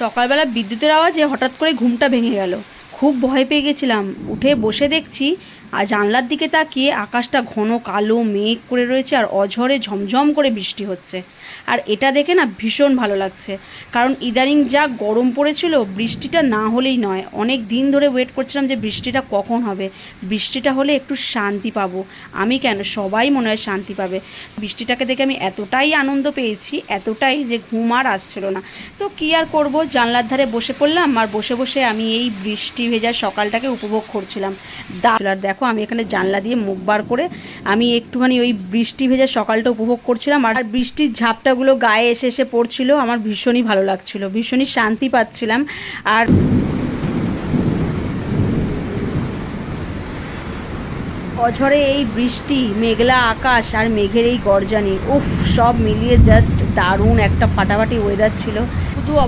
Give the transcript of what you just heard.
সকালবেলা বিদ্যুতের আওয়াজে হঠাৎ করে ঘুমটা ভেঙে গেল। খুব ভয় পেয়ে গেছিলাম। উঠে বসে দেখছি আর জানলার দিকে তাকিয়ে আকাশটা ঘন কালো মেঘ করে রয়েছে আর অঝরে ঝমঝম করে বৃষ্টি হচ্ছে। আর এটা দেখে না ভীষণ ভালো লাগছে, কারণ ইদানিং যা গরম পড়েছিল, বৃষ্টিটা না হলেই নয়। অনেক দিন ধরে ওয়েট করছিলাম যে বৃষ্টিটা কখন হবে, বৃষ্টিটা হলে একটু শান্তি পাবো। আমি কেন, সবাই মনে হয় শান্তি পাবে। বৃষ্টিটাকে দেখে আমি এতটাই আনন্দ পেয়েছি, এতটাই যে ঘুম আর আসছিল না। তো কী আর করব, জানলার ধারে বসে পড়লাম আর বসে বসে আমি এই বৃষ্টি ভেজা সকালটাকে উপভোগ করছিলাম। আর দেখো আমি এখানে জানলা দিয়ে মুখ বার করে আমি একটুখানি ওই বৃষ্টি ভেজা সকালটা উপভোগ করছিলাম। আর বৃষ্টির ঝাপটাগুলো গায়ে এসে এসে পড়ছিল, আমার ভীষণই ভালো লাগছিল, ভীষণই শান্তি পাচ্ছিলাম। আর অঝরে এই বৃষ্টি, মেঘলা আকাশ আর মেঘের এই গর্জানি, উফ, সব মিলিয়ে জাস্ট দারুণ একটা ফাটাফাটি ওয়েদার ছিল।